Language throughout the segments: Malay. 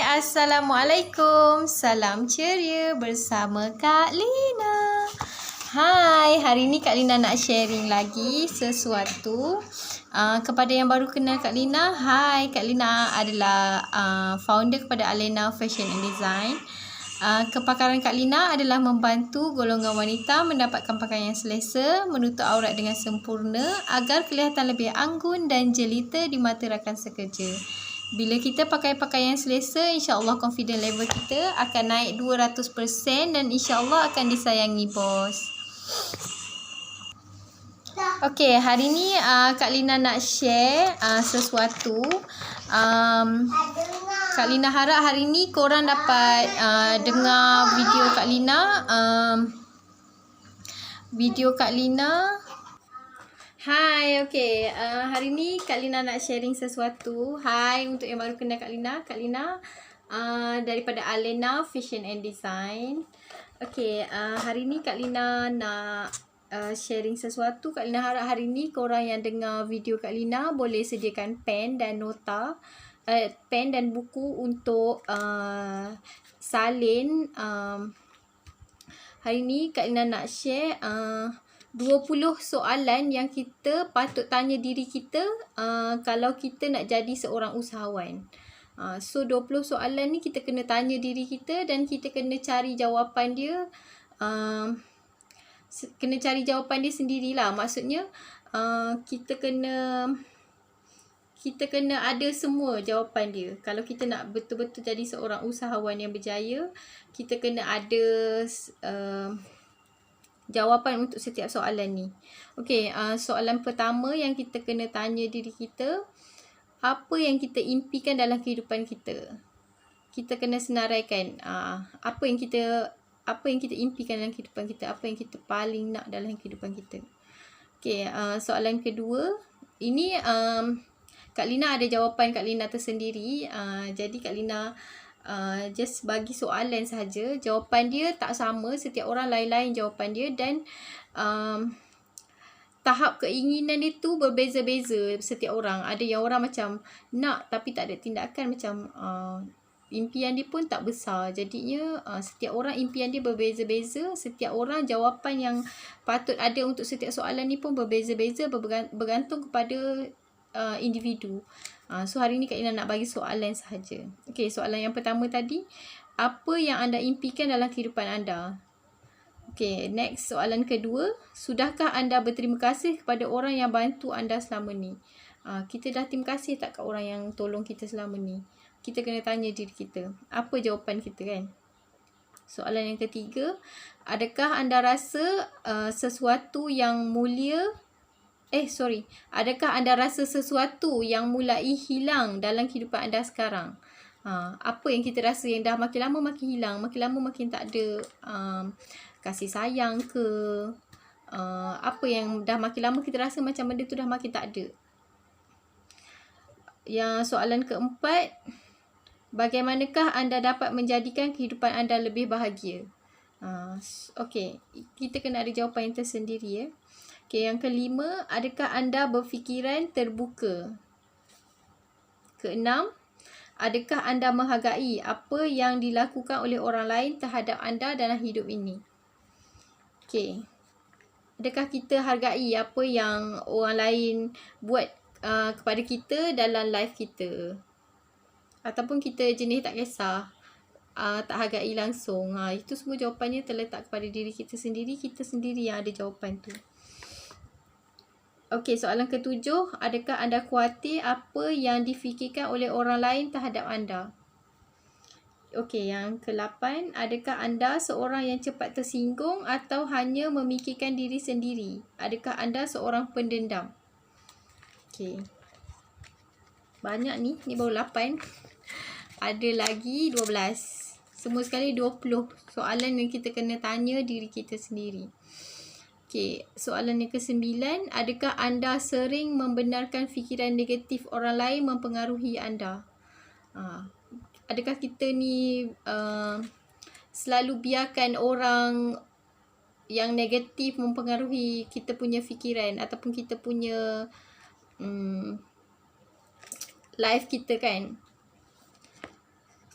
Assalamualaikum. Salam ceria bersama Kak Lina. Hai, hari ni Kak Lina nak sharing lagi sesuatu kepada yang baru kenal Kak Lina. Hai, Kak Lina adalah founder kepada Alena Fashion and Design. Kepakaran Kak Lina adalah membantu golongan wanita mendapatkan pakaian yang selesa, menutup aurat dengan sempurna agar kelihatan lebih anggun dan jelita di mata rakan sekerja. Bila kita pakai pakaian yang selesa, insya-Allah confident level kita akan naik 200% dan insya-Allah akan disayangi bos. Okey, hari ni Kak Lina nak share sesuatu. Kak Lina harap hari ni korang dapat dengar video Kak Lina. Video Kak Lina. Hai, okey. Hari ni Kak Lina nak sharing sesuatu. Hai, untuk yang baru kenal Kak Lina. Kak Lina daripada Alena Fashion and Design. Okey, hari ni Kak Lina nak sharing sesuatu. Kak Lina harap hari ni korang yang dengar video Kak Lina boleh sediakan pen dan nota, pen dan buku untuk salin. Hari ni Kak Lina nak share 20 soalan yang kita patut tanya diri kita kalau kita nak jadi seorang usahawan. So 20 soalan ni kita kena tanya diri kita dan kita kena cari jawapan dia. Kena cari jawapan dia sendirilah. Maksudnya kita kena ada semua jawapan dia. Kalau kita nak betul-betul jadi seorang usahawan yang berjaya, kita kena ada jawapan untuk setiap soalan ni. Okey, soalan pertama yang kita kena tanya diri kita, apa yang kita impikan dalam kehidupan kita? Kita kena senaraikan apa yang kita impikan dalam kehidupan kita, apa yang kita paling nak dalam kehidupan kita. Okey, soalan kedua, ini Kak Lina ada jawapan Kak Lina tersendiri. Jadi Kak Lina just bagi soalan saja. Jawapan dia tak sama, setiap orang lain-lain jawapan dia dan tahap keinginan dia tu berbeza-beza setiap orang. Ada yang orang macam nak tapi tak ada tindakan, macam impian dia pun tak besar. Jadinya setiap orang impian dia berbeza-beza. Setiap orang jawapan yang patut ada untuk setiap soalan ni pun berbeza-beza, bergantung kepada individu. So hari ni Kak Lina nak bagi soalan sahaja. Okey, soalan yang pertama tadi, apa yang anda impikan dalam kehidupan anda? Okey, next soalan kedua, sudahkah anda berterima kasih kepada orang yang bantu anda selama ni? Kita dah terima kasih tak kat orang yang tolong kita selama ni? Kita kena tanya diri kita, apa jawapan kita kan? Soalan yang ketiga, adakah anda rasa sesuatu yang mulia adakah anda rasa sesuatu yang mulai hilang dalam kehidupan anda sekarang? Apa yang kita rasa yang dah makin lama makin hilang, makin lama makin tak ada kasih sayang ke? Apa yang dah makin lama kita rasa macam benda tu dah makin tak ada? Yang soalan keempat, bagaimanakah anda dapat menjadikan kehidupan anda lebih bahagia? Okey, kita kena ada jawapan yang tersendiri ya. Okey, yang kelima, adakah anda berfikiran terbuka? Keenam, adakah anda menghargai apa yang dilakukan oleh orang lain terhadap anda dalam hidup ini? Okey, adakah kita hargai apa yang orang lain buat kepada kita dalam life kita? Ataupun kita jenis tak kisah, tak hargai langsung. Itu semua jawapannya terletak kepada diri kita sendiri. Kita sendiri yang ada jawapan tu. Okey, soalan ketujuh, adakah anda khawatir apa yang difikirkan oleh orang lain terhadap anda? Okey, yang ke-8, adakah anda seorang yang cepat tersinggung atau hanya memikirkan diri sendiri? Adakah anda seorang pendendam? Okey, banyak ni baru 8. Ada lagi 12. Semua sekali 20 soalan yang kita kena tanya diri kita sendiri. Okey, soalan yang ke-9, adakah anda sering membenarkan fikiran negatif orang lain mempengaruhi anda? Adakah kita ni selalu biarkan orang yang negatif mempengaruhi kita punya fikiran ataupun kita punya life kita kan?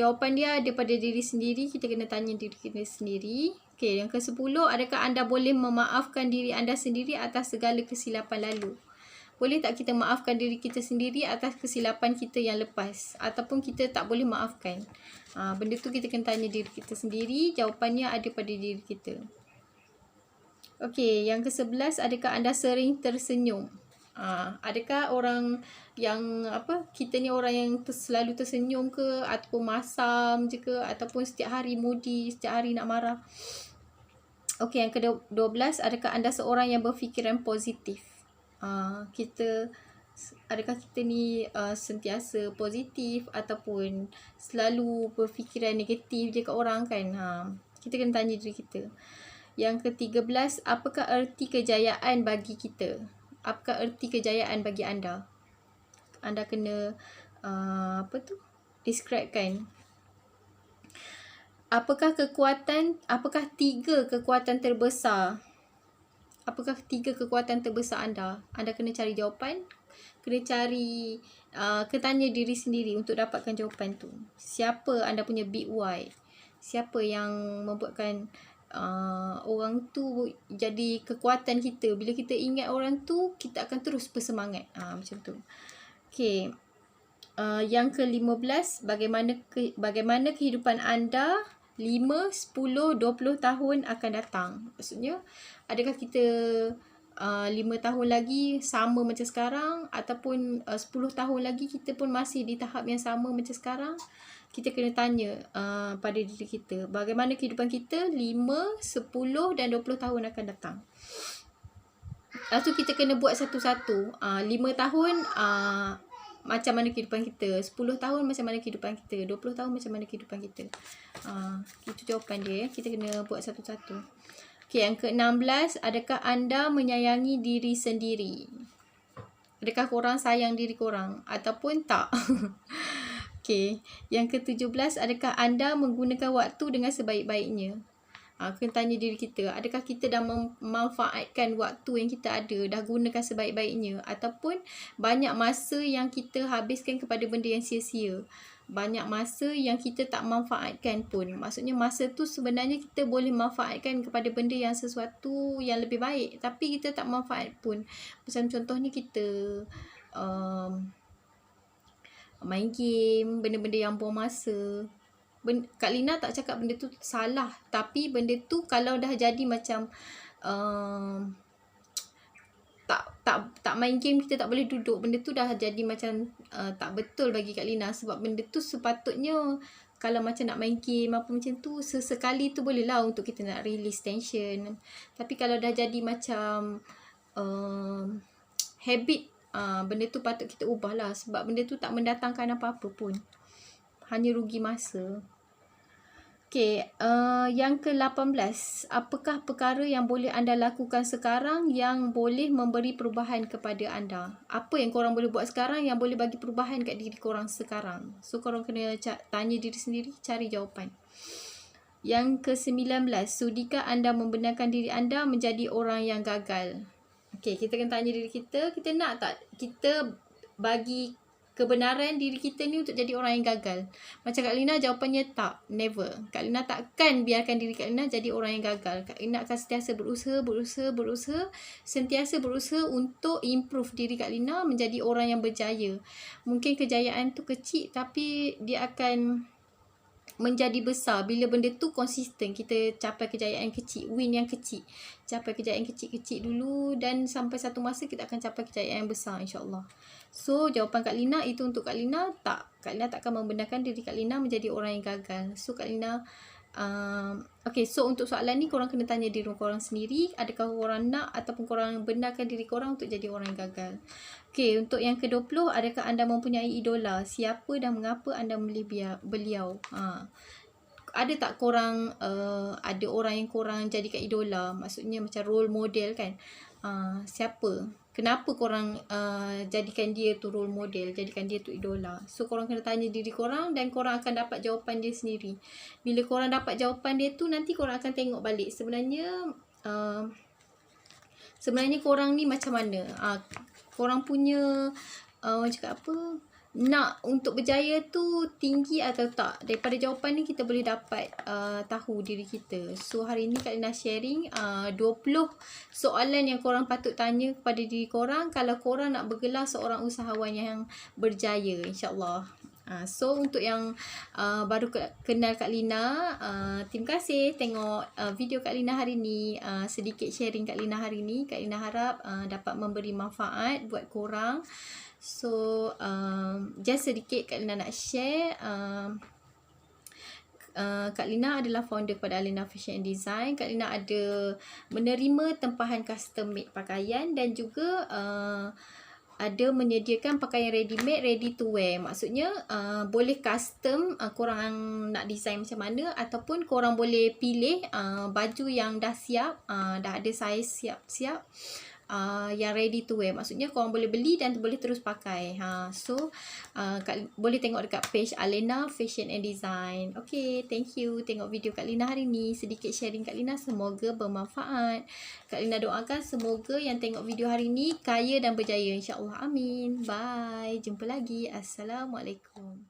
Jawapan dia ada pada diri sendiri. Kita kena tanya diri kita sendiri. Okey, yang ke-10, adakah anda boleh memaafkan diri anda sendiri atas segala kesilapan lalu? Boleh tak kita maafkan diri kita sendiri atas kesilapan kita yang lepas? Ataupun kita tak boleh maafkan? Benda tu kita kena tanya diri kita sendiri. Jawapannya ada pada diri kita. Okey, yang ke-11, adakah anda sering tersenyum? Adakah orang yang kita ni orang yang selalu tersenyum ke, ataupun masam je ke, ataupun setiap hari moody, setiap hari nak marah? Okey, yang ke-12, adakah anda seorang yang berfikiran positif? Adakah kita ni sentiasa positif ataupun selalu berfikiran negatif je kat orang kan? Kita kena tanya diri kita. Yang ke-13, apakah erti kejayaan bagi kita? Apakah erti kejayaan bagi anda? Anda kena describe kan. Apakah 3 kekuatan terbesar? Apakah 3 kekuatan terbesar anda? Anda kena cari jawapan. Kena tanya diri sendiri untuk dapatkan jawapan tu. Siapa anda punya big why? Siapa yang membuatkan orang tu jadi kekuatan kita? Bila kita ingat orang tu, kita akan terus bersemangat. Macam tu. Okey. Yang ke-15, bagaimana kehidupan anda 5, 10, 20 tahun akan datang? Maksudnya, adakah kita 5 tahun lagi sama macam sekarang, ataupun 10 tahun lagi kita pun masih di tahap yang sama macam sekarang? Kita kena tanya pada diri kita, bagaimana kehidupan kita 5, 10 dan 20 tahun akan datang. Lepas tu kita kena buat satu-satu. 5 tahun macam mana kehidupan kita, 10 tahun macam mana kehidupan kita, 20 tahun macam mana kehidupan kita. Itu jawapan dia. Kita kena buat satu-satu. Okey, yang ke-16, adakah anda menyayangi diri sendiri? Adakah korang sayang diri korang ataupun tak? Okey, yang ke-17, adakah anda menggunakan waktu dengan sebaik-baiknya? Kena tanya diri kita, adakah kita dah memanfaatkan waktu yang kita ada, dah gunakan sebaik-baiknya, ataupun banyak masa yang kita habiskan kepada benda yang sia-sia. Banyak masa yang kita tak manfaatkan pun. Maksudnya masa tu sebenarnya kita boleh manfaatkan kepada benda yang sesuatu yang lebih baik, tapi kita tak manfaat pun. Macam contohnya kita main game, benda-benda yang buang masa. Kak Lina tak cakap benda tu salah, tapi benda tu kalau dah jadi macam tak main game, kita tak boleh duduk, benda tu dah jadi macam tak betul bagi Kak Lina. Sebab benda tu sepatutnya kalau macam nak main game apa macam tu, sesekali tu boleh lah untuk kita nak release tension. Tapi kalau dah jadi macam habit, benda tu patut kita ubah lah. Sebab benda tu tak mendatangkan apa-apa pun, hanya rugi masa. Okey, yang ke-18, apakah perkara yang boleh anda lakukan sekarang yang boleh memberi perubahan kepada anda? Apa yang korang boleh buat sekarang yang boleh bagi perubahan kat diri korang sekarang? So, korang kena tanya diri sendiri, cari jawapan. Yang ke-19, sudikah anda membenarkan diri anda menjadi orang yang gagal? Okey, kita kena tanya diri kita, kita nak tak kita bagi kebenaran diri kita ni untuk jadi orang yang gagal? Macam Kak Lina, jawapannya tak, never. Kak Lina takkan biarkan diri Kak Lina jadi orang yang gagal. Kak Lina akan sentiasa berusaha, sentiasa berusaha untuk improve diri Kak Lina menjadi orang yang berjaya. Mungkin kejayaan tu kecil, tapi dia akan menjadi besar bila benda tu konsisten. Kita capai kejayaan kecil, win yang kecil, capai kejayaan kecil-kecil dulu, dan sampai satu masa kita akan capai kejayaan yang besar, insyaAllah. So, jawapan Kak Lina itu untuk Kak Lina, tak. Kak Lina takkan membenarkan diri Kak Lina menjadi orang yang gagal. So, Kak Lina okay, so untuk soalan ni korang kena tanya diri korang sendiri, adakah korang nak ataupun korang benarkan diri korang untuk jadi orang yang gagal. Okay, untuk yang ke-20, adakah anda mempunyai idola? Siapa dan mengapa anda memilih beliau? Ada tak korang ada orang yang korang jadikan idola? Maksudnya macam role model kan? Siapa? Kenapa korang jadikan dia tu role model, jadikan dia tu idola? So, korang kena tanya diri korang dan korang akan dapat jawapan dia sendiri. Bila korang dapat jawapan dia tu, nanti korang akan tengok balik sebenarnya korang ni macam mana. Korang punya cakap apa, nak untuk berjaya tu tinggi atau tak. Daripada jawapan ni kita boleh dapat tahu diri kita. So hari ni Kak Lina sharing 20 soalan yang korang patut tanya kepada diri korang kalau korang nak bergelar seorang usahawan yang berjaya, insyaAllah. So untuk yang baru kenal Kak Lina, terima kasih tengok video Kak Lina hari ni. Sedikit sharing Kak Lina hari ni. Kak Lina harap dapat memberi manfaat buat korang. So just sedikit Kak Lina nak share. Kak Lina adalah founder kepada Alina Fashion and Design. Kak Lina ada menerima tempahan custom made pakaian dan juga ada menyediakan pakaian ready made, ready to wear. Maksudnya boleh custom, korang nak design macam mana, ataupun korang boleh pilih baju yang dah siap, dah ada saiz siap-siap, yang ready to wear. Maksudnya korang boleh beli dan boleh terus pakai. So boleh tengok dekat page Alina Fashion and Design. Okay, thank you tengok video Kak Lina hari ni. Sedikit sharing Kak Lina, semoga bermanfaat. Kak Lina doakan semoga yang tengok video hari ni kaya dan berjaya, insyaAllah. Amin. Bye. Jumpa lagi. Assalamualaikum.